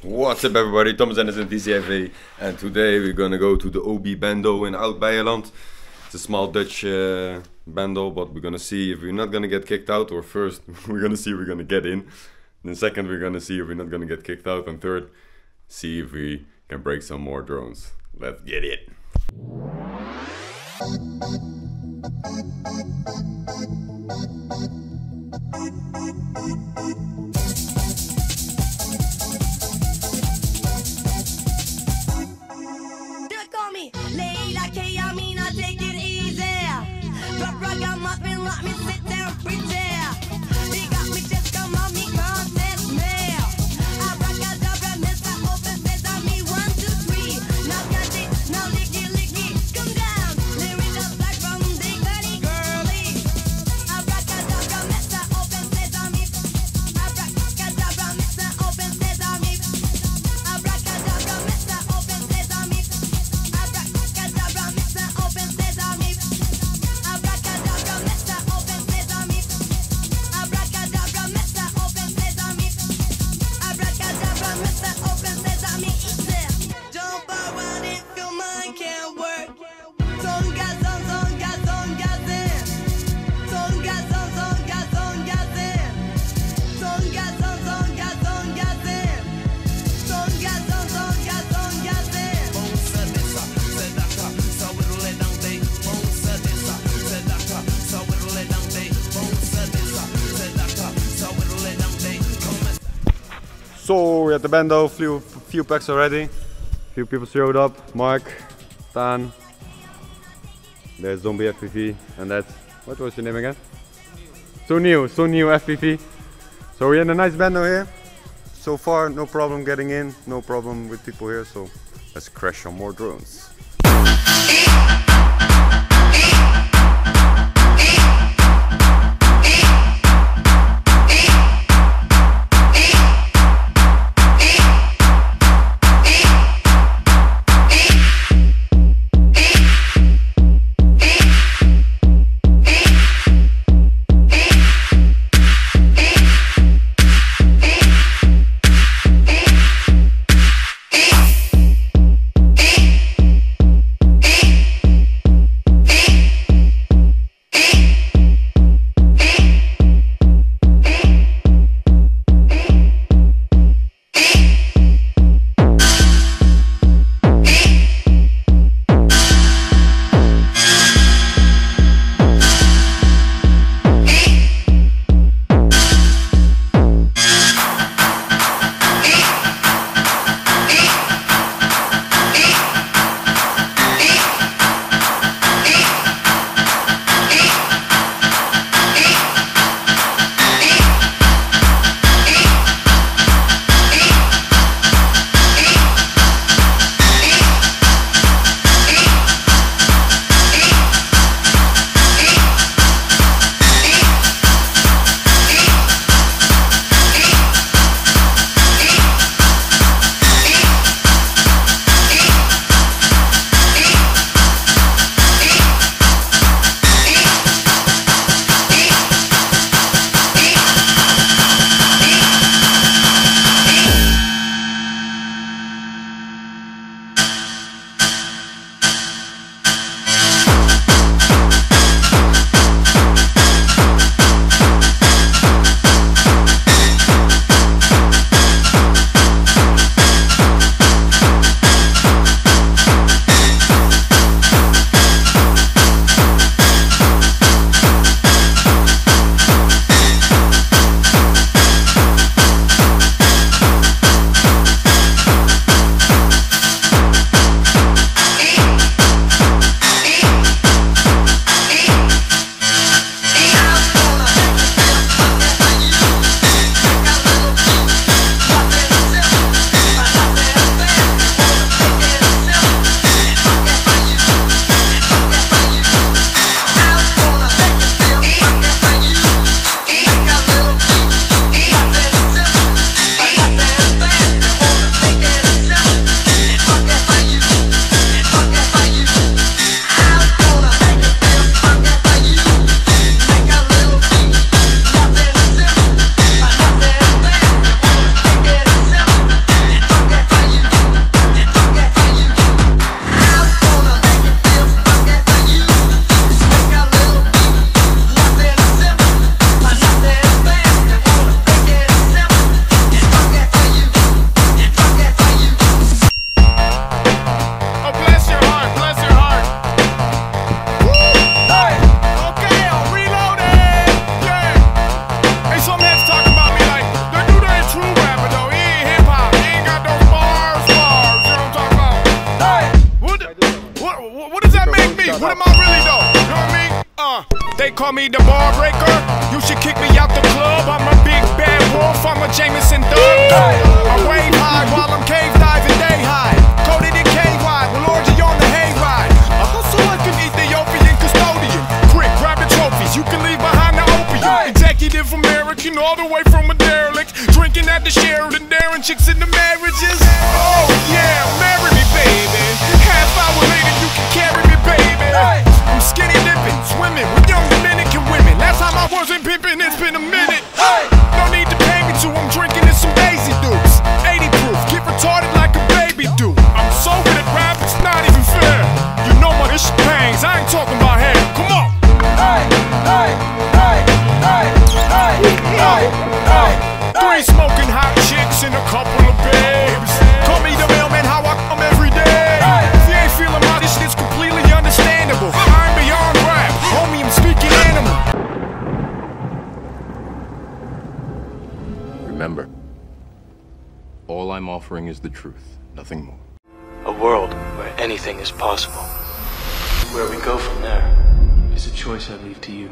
What's up everybody, Thomas Ennis in DCFA, and today we're gonna go to the OB Bando in Oud-Beijerland. It's a small Dutch bando, but we're gonna see if we're not gonna get kicked out, or first we're gonna see if we're gonna get in. Then second we're gonna see if we're not gonna get kicked out, and third, see if we can break some more drones. Let's get it! So we're at the Bando, few packs already. Few people showed up. Marc, Taan. There's Zombie FPV, and that's, what was your name again? Sunil FPV. So we're in a nice Bando here. So far, no problem getting in, no problem with people here. So let's crash some more drones. call me the bar breaker. You should kick me out the club. I'm a big bad wolf, I'm a Jameson thug. I wave high while I'm cave diving day high. Coated in KY, with orgy on the hayride. I hustle like an Ethiopian custodian. Quick, grab the trophies, you can leave behind the opium. Executive American, all the way from a derelict. Drinking at the Sheridan, daring chicks into marriages. Oh yeah, marry me baby. Half hour later you can carry me baby. I'm skinny dipping, swimming with young Dominican women. Last time I wasn't pimping, it's been a minute. No need to pay me to, I'm drinking in some Daisy Dukes. 80 proof, get retarded like a baby do. I'm so good at rap, it's not even fair. You know my this shit bangs, I ain't talking about hair. Come on. Three smoking hot chicks and a couple of babes. Call me the mailman, how I come every day. If you ain't feeling my this shit's completely understandable. I'm beyond rap, homie, I'm speaking animal. Remember, all I'm offering is the truth, nothing more. A world where anything is possible. Where we go from there is a choice I leave to you.